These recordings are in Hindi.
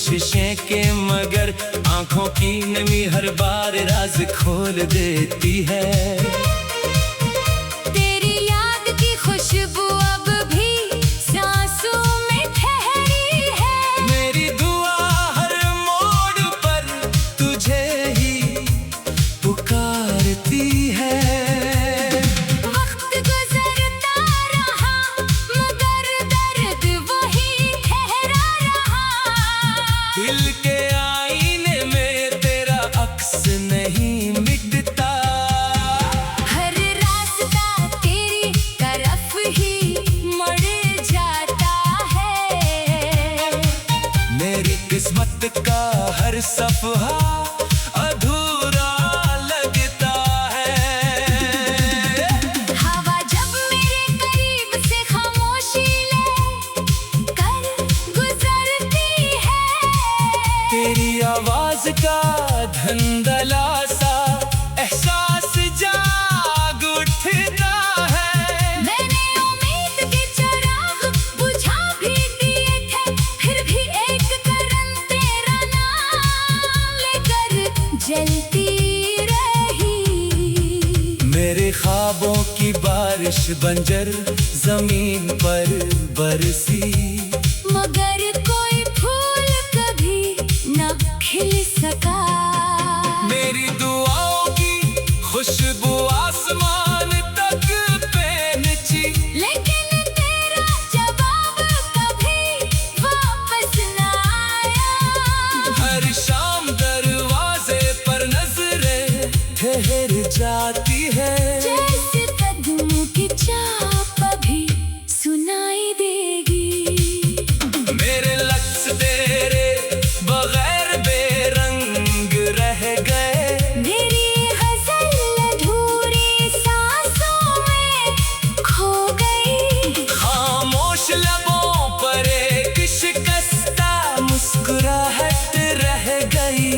कोशिशें के मगर आंखों की नमी हर बार राज खोल देती है। तेरी याद की खुशबू अब भी सांसों में ठहरी है। मेरी दुआ हर मोड़ पर तुझे ही पुकारती है। वक्त गुजरता रहा मगर दर्द वही ठहरा रहा। दिल के आईने में तेरा अक्स नहीं मिटता। हर रास्ता तेरी तरफ ही मुड़ जाता है। मेरी किस्मत का हर सफहा अधूरा लगता है। हवा जब मेरे करीब से खामोशी ले कर गुजरती है। तेरी आवाज का धंधला सा एहसास जाग उठता है। मैंने उम्मीद के चिराग बुझा भी दिए थे, फिर भी एक करन तेरा नाम लेकर जलती रही। मेरे ख्वाबों की बारिश बंजर जमीन पर बरसी। मगर कोई फूल कभी न खिल सका। मेरी दुआओं की खुशबू आसमान तक पहुंची। लेकिन तेरा जवाब कभी वापस न आया। हर शाम दरवाजे पर नजरें ठहर जाती है। जैसे कदमों की चाप अभी सुनाई देगी। मेरे लफ्ज़ तेरे बगैर बेरंग रह गए। मेरी गज़ल अधूरी सांसों में खो गई। खामोश लबों पर एक शिकस्ता मुस्कुराहट रह गई।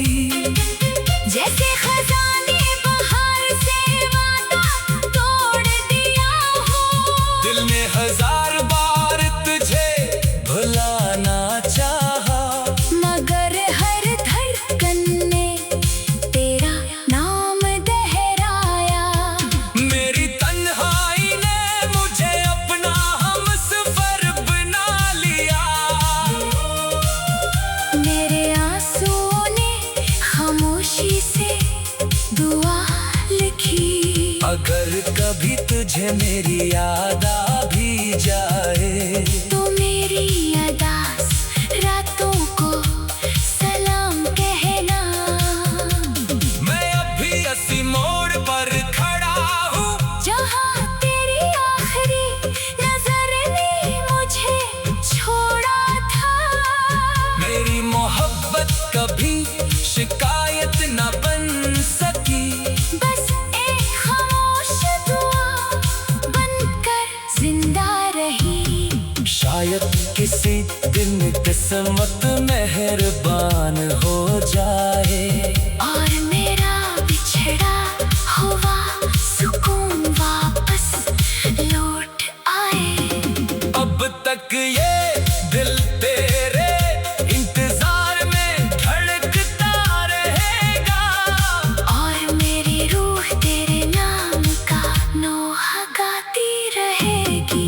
जैसे खजाने बाहर से वादा तोड़ दिया हो। दिल ने हजार बार तुझे भुलाना चाहा। मगर हर धड़कन ने तेरा नाम दोहराया। मेरी तन्हाई ने मुझे अपना हमसफर बना लिया। मेरे आंसुओं ने खामोशी से दुआ लिखी। अगर कभी तुझे मेरी याद आ भी जाए तो मेरी अदास रातों को सलाम कहना। मैं अभी असी मोड़ पर खड़ा हूँ। जहाँ तेरी आखिरी नजर ने मुझे छोड़ा था। मेरी मोहब्बत कभी शिकायत न बन सकी। बस एक खामोश दुआ बनकर जिंदा रही। शायद किसी दिन किस्मत मेहरबान हो जाए और मेरा बिछड़ा हुआ सुकून वापस लौट आए। अब तक ये दिल तेरे इंतजार में धड़कता रहेगा। और मेरी रूह तेरे नाम का नोहा गाती रहेगी।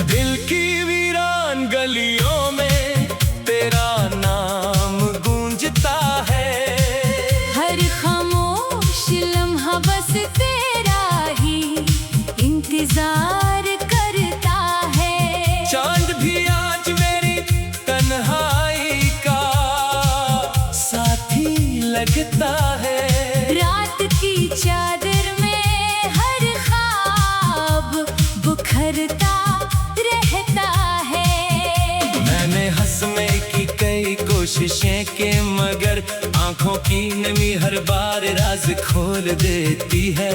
दिल की वीरान गलियों में तेरा नाम गूंजता है। हर खामोश लम्हा बस तेरा ही इंतजार करता है। चांद भी आज मेरी तन्हाई का साथी लगता है। रात की चादर में हर ख्वाब बुखरता रहता है। मैंने हंसने की कई कोशिश कोशिशें के मगर आंखों की नमी हर बार राज खोल देती है।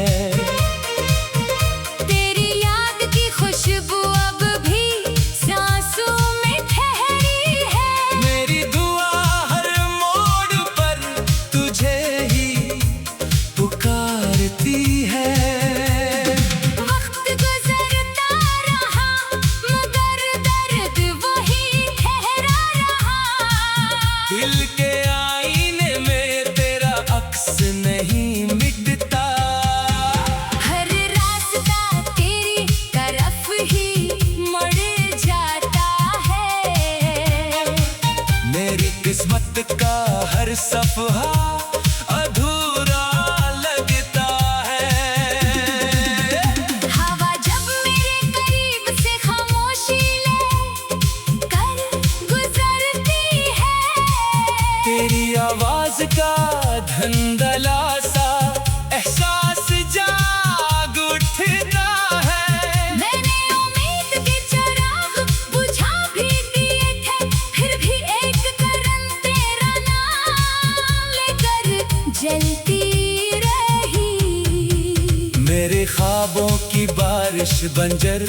तेरी याद की खुशबू अब भी सांसों में ठहरी है। मेरी दुआ हर मोड़ पर तुझे ही पुकारती है। वक्त गुजरता रहा मगर दर्द वही ठहरा रहा। दिल के आईने में तेरा अक्स नहीं मिटता। हर रास्ता तेरी तरफ ही मुड़ जाता है। मेरी किस्मत का हर सफहा अधूरा लगता है। हवा जब मेरे करीब से खामोशी ले कर गुजरती है। तेरी आवाज का धंधला सा एहसास जाग उठता है। मैंने उम्मीद के चिराग बुझा भी दिए थे, फिर भी एक करन तेरा नाम लेकर जलती रही। मेरे ख्वाबों की बारिश बंजर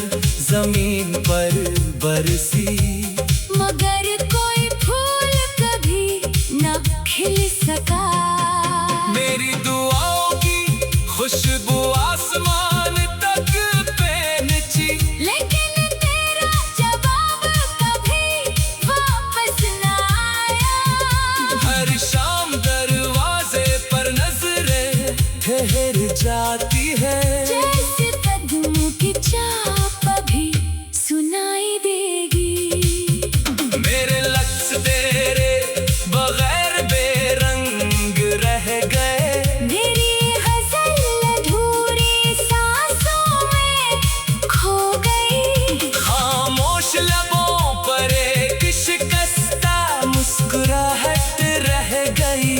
जमीन पर बरसी। मगर कोई फूल कभी न खिल सका। मेरी दुआओं की खुशबू आसमान तक पहुंची। लेकिन तेरा जवाब कभी वापस न आया। हर शाम दरवाजे पर नजरें ठहर जाती है। जैसे कदमों की चाप अभी सुनाई देगी। मेरे लफ्ज तेरे बगैर बेरंग रह गए। मेरी गजल अधूरी सांसों में खो गई। खामोश लबों पर एक शिकस्ता मुस्कुराहट रह गई।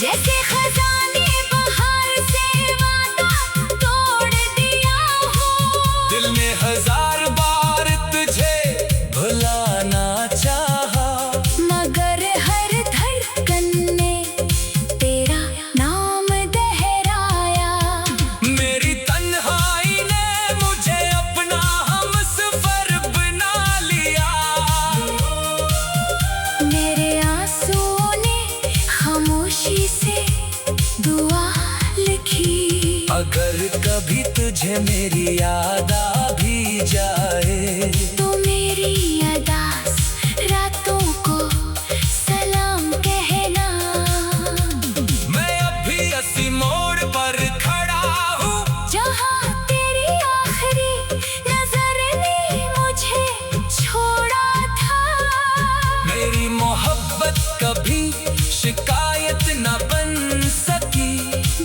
जैसे खजाने बाहर से वादा तोड़ दिया हो। दिल ने हजार बार तुझे भुलाना चाहा। मगर हर धड़कन ने तेरा नाम दोहराया। मेरी तन्हाई ने मुझे अपना हमसफर बना लिया। मेरे आंसुओं ने खामोशी से दुआ लिखी। अगर कभी तुझे मेरी याद आ भी जाए तो मेरी अदास रातों को सलाम कहना। मैं अभी असी मोड़ पर खड़ा हूँ। जहाँ तेरी आखिरी नजर ने मुझे छोड़ा था। मेरी मोहब्बत कभी शिकायत न बन सकी।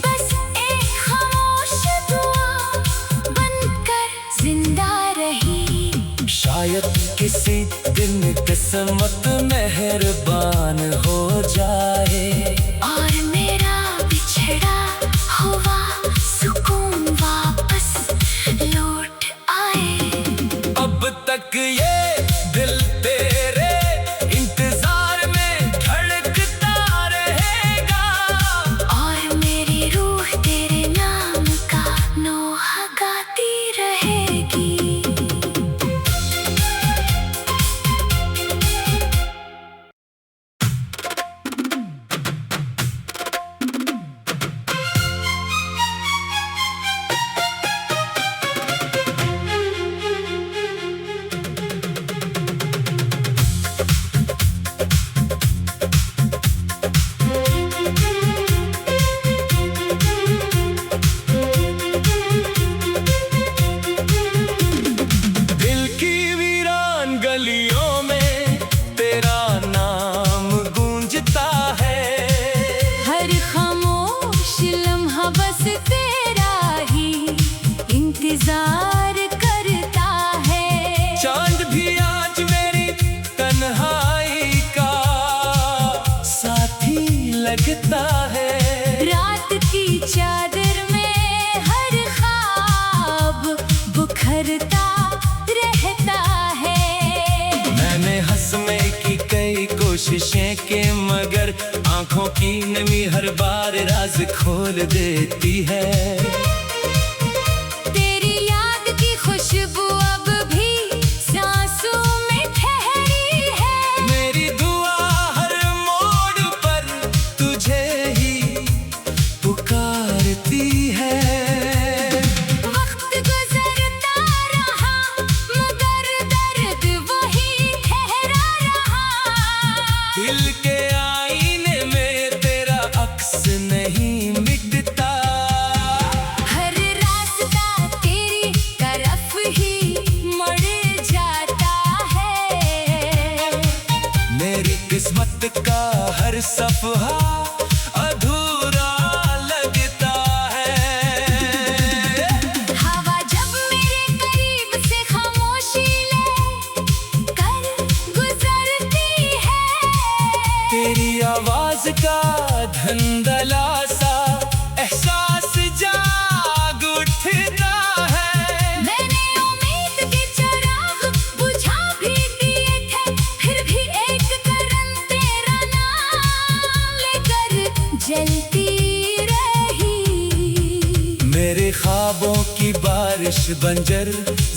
बस एक खामोश दुआ बनकर जिंदा रही। शायद किसी दिन किस्मत मेहरबान हो जाए और मेरा बिछड़ा हुआ सुकून वापस लौट आए। अब तक ये दिल तेरे इंतजार में धड़कता रहेगा। और मेरी रूह तेरे नाम का नोहा गाती रहेगी। शीशे के मगर आंखों की नमी हर बार राज खोल देती है। तेरी याद की खुशबू अब भी सांसों में ठहरी है। मेरी दुआ हर मोड़ पर तुझे ही पुकारती है। वक्त गुजरता रहा मगर दर्द वही ठहरा रहा। दिल के आईने में तेरा अक्स नहीं मिटता। हर रास्ता तेरी तरफ ही मुड़ जाता है। मेरी किस्मत का हर सफहा अधूरा लगता है। हवा जब मेरे करीब से खामोशी ले कर गुजरती है। तेरी आवाज का धंधला सा एहसास जाग उठता है। मैंने उम्मीद के चिराग बुझा भी दिए थे, फिर भी एक करन तेरा नाम लेकर जलती रही। मेरे ख्वाबों की बारिश बंजर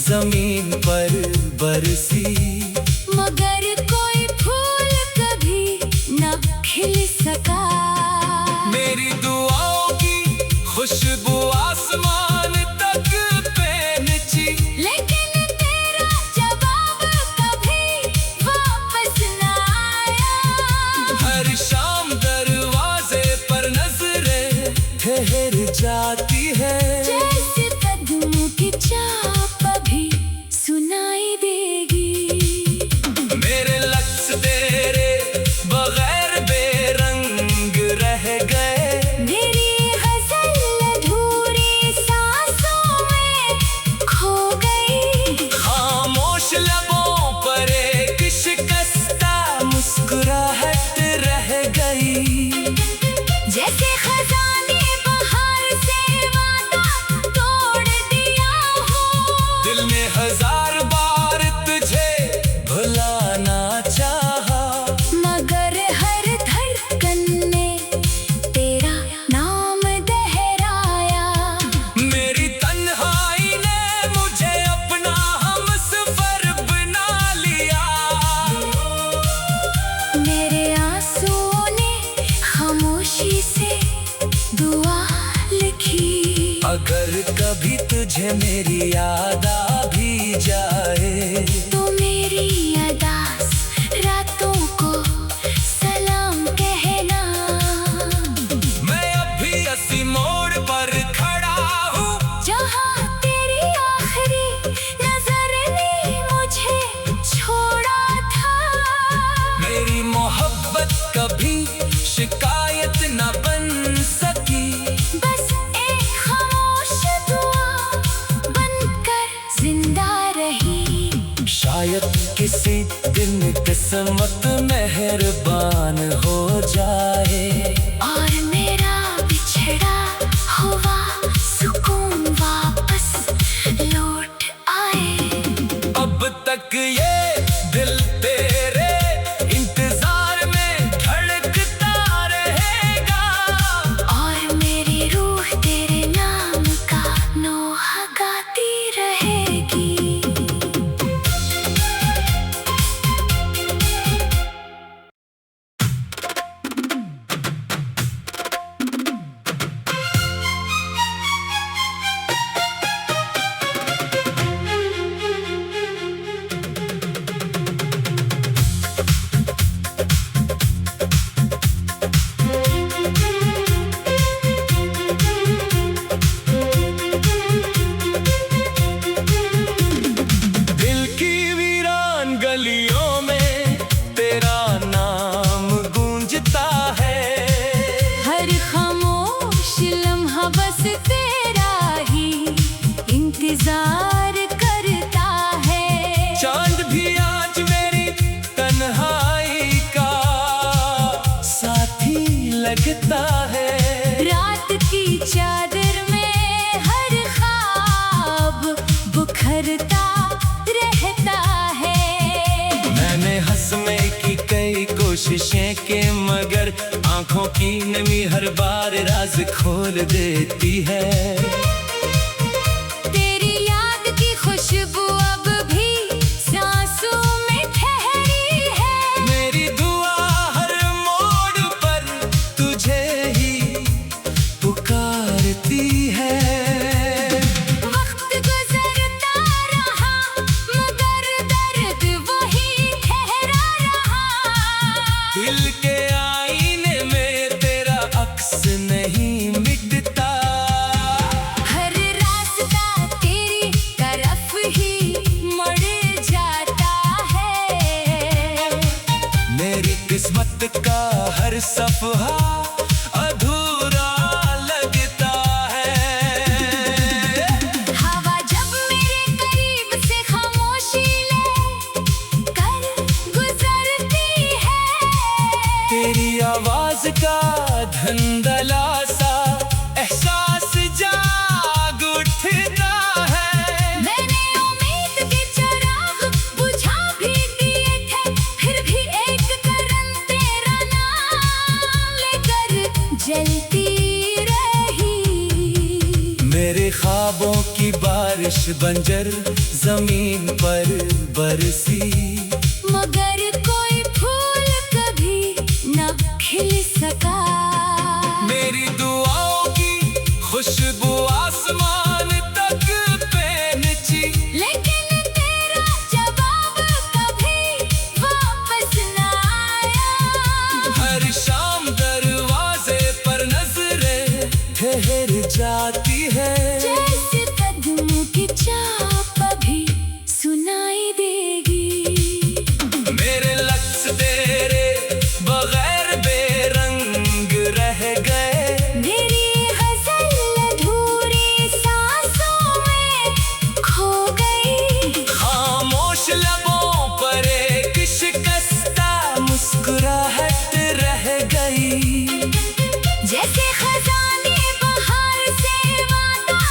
जमीन पर बरसी। मगर कोई फूल कभी न खिल सका। मेरी दुआओं की खुशबू आसमान तक पहुंची। लेकिन तेरा जवाब कभी वापस न आया। हर शाम दरवाजे पर नजरें ठहर जाती है। जैसे कदमों की चाप अभी सुनाई देगी। मेरे लफ्ज तेरे बगैर बेरंग रह गए। मेरी गजल अधूरी सांसों में खो गई। खामोश लबों पर एक शिकस्ता मुस्कुराहट रह गई। जैसे खजाने बाहर से वादा तोड़ दिया हो। दिल ने हजार बार तुझे भुलाना चाहा। मगर हर धड़कन ने तेरा नाम दोहराया। मेरी तन्हाई ने मुझे अपना हमसफर बना लिया। मेरे आंसुओं ने खामोशी से दुआ लिखी। अगर कभी तुझे मेरी याद आ भी जाए तो मेरी अदास रातों को सलाम कहना। मैं अभी इसी मोड़ पर खड़ा हूँ। जहाँ तेरी आखिरी नजर ने मुझे छोड़ा था। मेरी मोहब्बत कभी शिकायत न बन सकी। बस एक खामोश दुआ बनकर जिंदा रही। शायद किसी दिन किस्मत मेहरबान हो जाए और मेरा बिछड़ा हुआ सुकून वापस लौट आए। अब तक ये दिल तेरे इंतजार में धड़कता रहेगा। और मेरी रूह तेरे नाम का नोहा गाती रहेगी। दिल की वीरान गलियों में तेरा नाम गूंजता है। हर खामोश लम्हा बस तेरा ही इंतजार करता है। चांद भी आज मेरी तन्हाई का साथी लगता है। रात की चादर में हर ख्वाब बुखरता रहता है। मैंने हंसने की कई कोशिश कोशिशें के मगर आंखों की नमी हर बार राज खोल देती है। तेरी याद की खुशबू अब भी सांसों में ठहरी है। मेरी दुआ हर मोड़ पर तुझे ही पुकारती है। वक्त गुजरता रहा मगर दर्द वही ठहरा रहा। दिल के आईने में तेरा अक्स नहीं मिटता। हर रास्ता तेरी तरफ ही मुड़ जाता है। मेरी किस्मत का हर सफहा अधूरा लगता है। हवा जब मेरे करीब से खामोशी ले कर गुजरती है। तेरी आवाज का धंधला सा एहसास जाग उठता है। मैंने उम्मीद के चिराग बुझा भी दिए थे, फिर भी एक करन तेरा नाम लेकर जलती रही। मेरे ख्वाबों की बारिश बंजर जमीन पर बरसी। मगर कोई फूल कभी न खिल सका। मेरी दुआओं की खुशबू आसमान तक पहुंची। लेकिन तेरा जवाब कभी वापस न आया। हर शाम दरवाजे पर नजरें ठहर जाती है। जैसे कदमों की चाप अभी सुनाई देगी। मेरे लफ्ज तेरे बगैर बेरंग रह गए। मेरी गजल अधूरी सांसों में खो गई। खामोश लबों पर एक शिकस्ता मुस्कुराहट रह गई। जैसे खजाने बाहर से वादा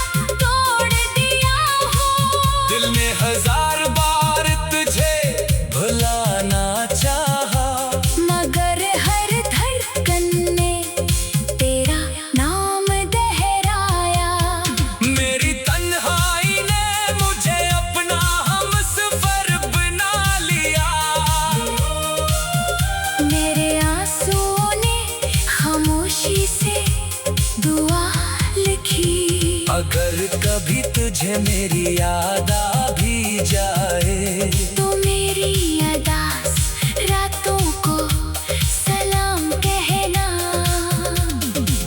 तोड़ दिया हो। दिल ने हजार बार तुझे भुलाना चाहा। मगर हर धड़कन ने तेरा नाम दोहराया। मेरी तन्हाई ने मुझे अपना हमसफर बना लिया। मेरे आंसुओं ने खामोशी से दुआ लिखी। अगर कभी तुझे मेरी याद आ भी जाए तो मेरी अदास रातों को सलाम कहना।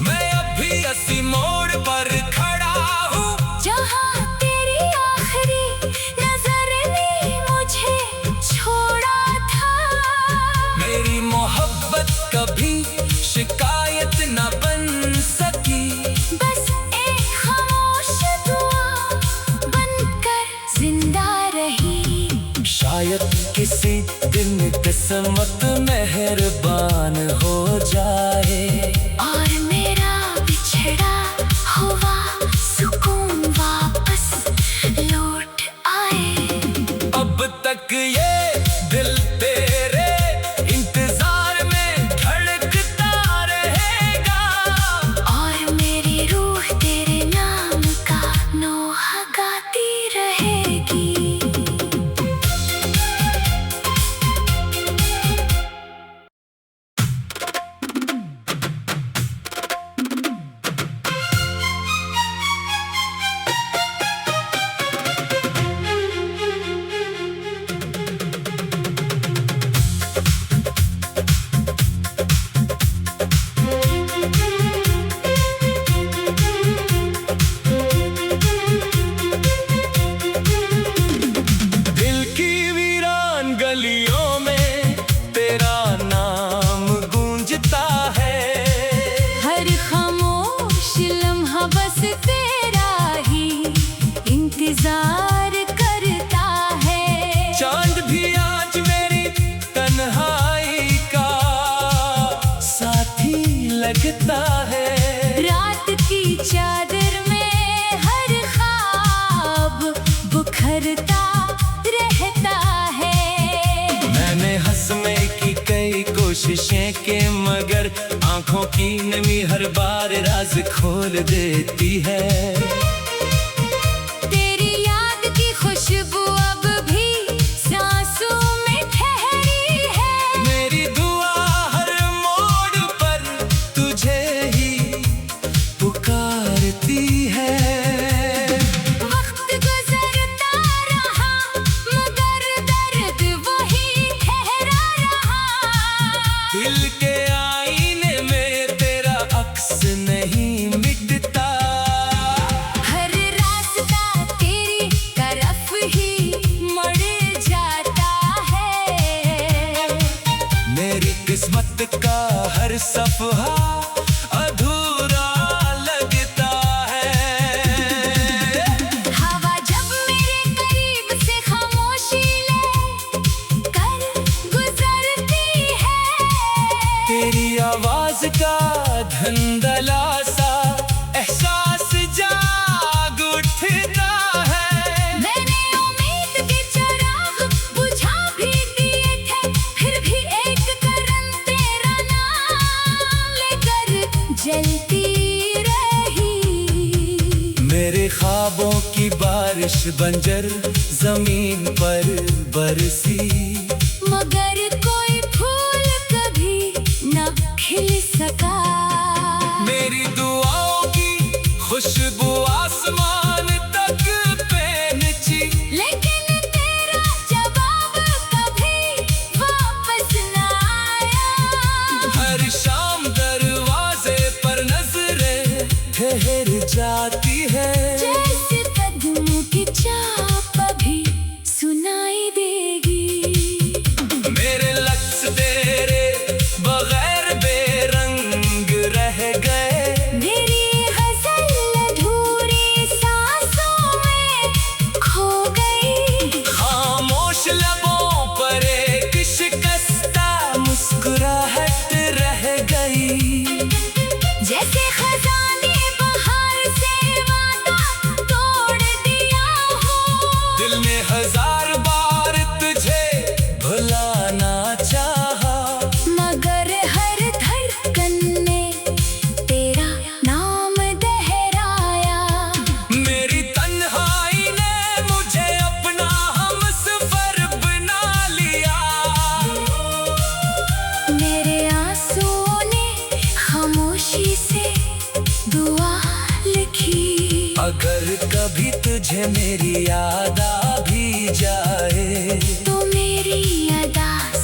मैं अभी इसी मोड़ पर खड़ा हूँ। जहाँ तेरी आखिरी नजर ने मुझे छोड़ा था। मेरी मोहब्बत कभी शिकायत न बन सकी। बस एक खामोश दुआ बनकर जिंदा रही। शायद किसी दिन किस्मत मेहरबान हो जाए और मेरा बिछड़ा हुआ सुकून वापस लौट आए। अब तक ये दिल तेरे इंतजार में धड़कता रहेगा। और मेरी रूह तेरे नाम का नोहा गाती रहेगी। के मगर आंखों की नमी हर बार राज खोल देती है। तेरी याद की खुशबू अब भी सांसों में ठहरी है। मेरी दुआ हर मोड़ पर तुझे ही पुकारती है। वक्त गुजरता रहा मगर दर्द वही ठहरा रहा। दिल के आईने में तेरा अक्स नहीं मिटता। हर रास्ता तेरी तरफ ही मुड़ जाता है। मेरी किस्मत का हर सफहा अधूरा लगता है। हवा जब मेरे करीब से खामोशी ले कर गुजरती है। तेरी आवाज का धंधला सा एहसास जाग उठता है। मैंने उम्मीद के चिराग बुझा भी दिए थे, फिर भी एक करन तेरा नाम लेकर जलती रही। मेरे ख्वाबों की बारिश बंजर जमीन पर बरसी। मगर कोई फूल कभी न खिल सका। मेरी दुआओं की खुशबू आसमान तक पहुंची। लेकिन तेरा जवाब कभी वापस न आया। हर शाम दरवाजे पर नजरें ठहर जाती है। जैसे कदमों की चाप अभी सुनाई देगी। मेरे लफ्ज तेरे बगैर बेरंग रह गए। मेरी गजल अधूरी सांसों में खो गई। खामोश लबों पर एक शिकस्ता मुस्कुराहट रह गई। जैसे खजाने बाहर से वादा तोड़ दिया हो। दिल ने हजार बार तुझे भुलाना चाहा। मगर हर धड़कन ने तेरा नाम दोहराया। मेरी तन्हाई ने मुझे अपना हमसफर बना लिया। मेरे आंसुओं ने खामोशी से दुआ लिखी। अगर कभी तुझे मेरी याद आ भी जाए तो मेरी अदास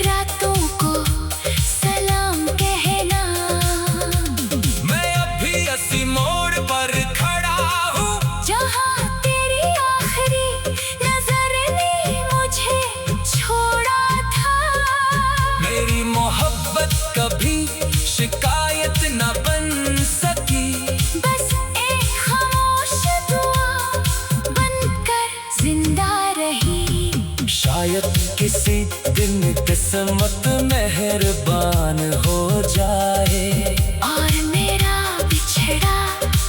रातों को सलाम कहना। मैं अभी असी मोड़ पर खड़ा हूँ। जहाँ तेरी आखिरी नजर ने मुझे छोड़ा था। मेरी मोहब्बत कभी शिकायत न बन सकी। बस एक खामोश दुआ बनकर जिंदा रही। शायद किसी दिन किस्मत मेहरबान हो जाए और मेरा बिछड़ा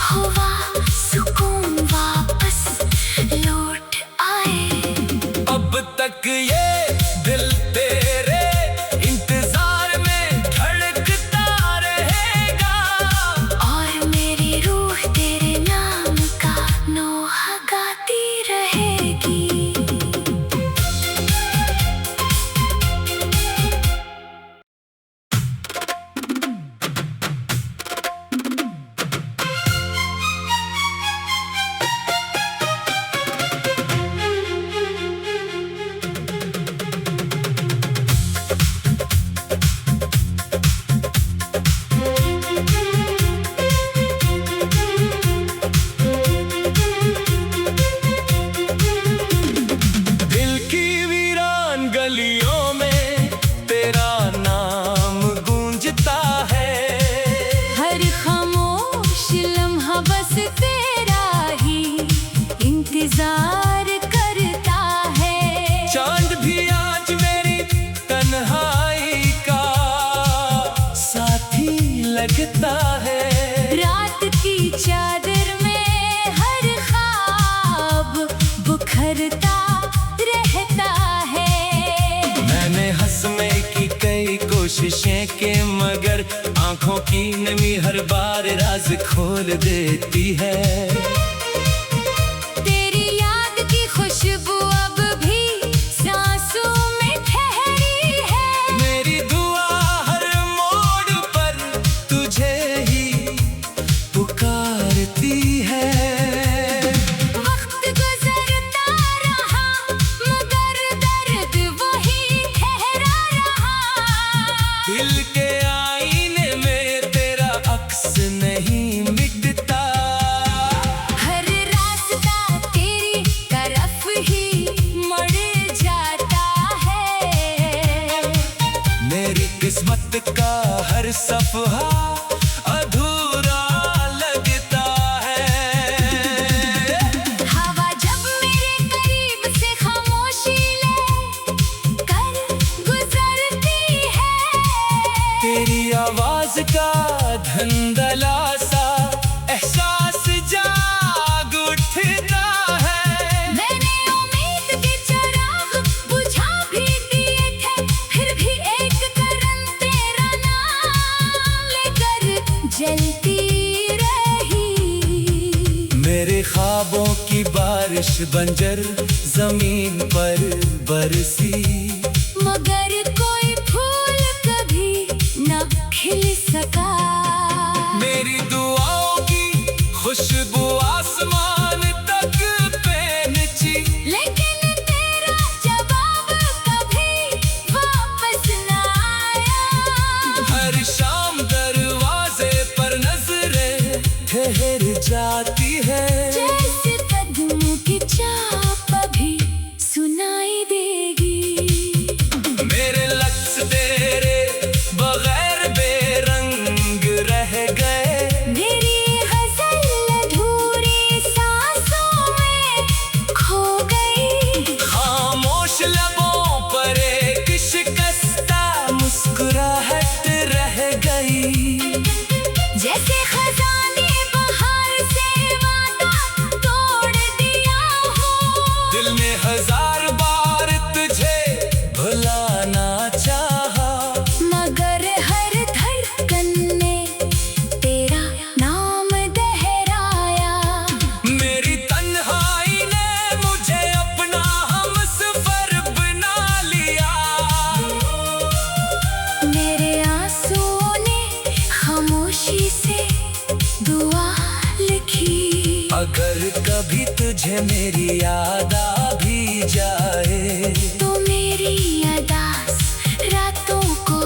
हुआ सुकून वापस लौट आए। अब तक ये दिल तेरे इंतजार में धड़कता रहेगा। और मेरी रूह तेरे नाम का नोहा गाती रहेगी। दिल की वीरान गलियों में तेरा नाम गूंजता है। हर खामोश लम्हा बस तेरा ही इंतजार करता है। चांद भी आज मेरी तन्हाई का साथी लगता है। रात की चादर में हर ख्वाब बुखरता रहता है। मैंने हंसने की कई कोशिश कोशिशें के मगर आंखों की नमी हर बार राज खोल देती है। तेरी याद की खुशबू अब भी सांसों में ठहरी है। मेरी दुआ हर मोड़ पर तुझे ही पुकारती है। वक्त गुजरता रहा मगर दर्द वही ठहरा रहा। दिल के आईने में तेरा अक्स नहीं मिटता। हर रास्ता तेरी तरफ ही मुड़ जाता है। मेरी किस्मत का हर सफहा अधूरा लगता है। हवा जब मेरे करीब से खामोशी ले कर गुजरती है। तेरी आवाज का धंधला सा एहसास जाग उठता है। मैंने उम्मीद के चिराग बुझा भी दिए थे, फिर भी एक करन तेरा नाम लेकर जलती रही। मेरे ख्वाबों की बारिश बंजर जमीन पर बरसी। मगर कोई फूल कभी न खिल सका। मेरी दुआओं की खुशबू आसमान तक पहुंची। लेकिन तेरा जवाब कभी वापस न आया। हर शाम दरवाजे पर नजरें ठहर जाती है। जैसे कदमों की चाप अभी सुनाई देगी। मेरे लफ्ज तेरे बगैर बेरंग रह गए। मेरी गजल अधूरी सांसों में खो गई। खामोश लबों पर एक शिकस्ता मुस्कुराहट रह गई। जैसे खजाने बाहर से वादा तोड़ दिया हो। दिल ने हजार बार तुझे भुलाना चाहा। मगर हर धड़कन ने तेरा नाम दोहराया। मेरी तन्हाई ने मुझे अपना हमसफर बना लिया। मेरे आंसुओं ने खामोशी से दुआ लिखी। अगर कभी तुझे मेरी याद आ भी जाए तो मेरी अदास रातों को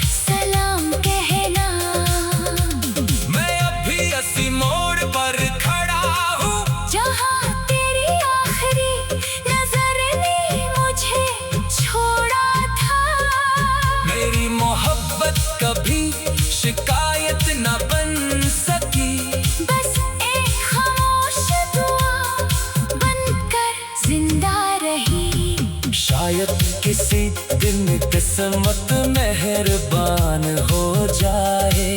सलाम कहना। मैं अभी असी मोड़ पर खड़ा हूँ। जहाँ तेरी आखिरी नजर ने मुझे छोड़ा था। मेरी मोहब्बत कभी शिकायत न बन सकी। बस एक खामोश दुआ बनकर जिंदा रही। शायद किसी दिन किस्मत मेहरबान हो जाए।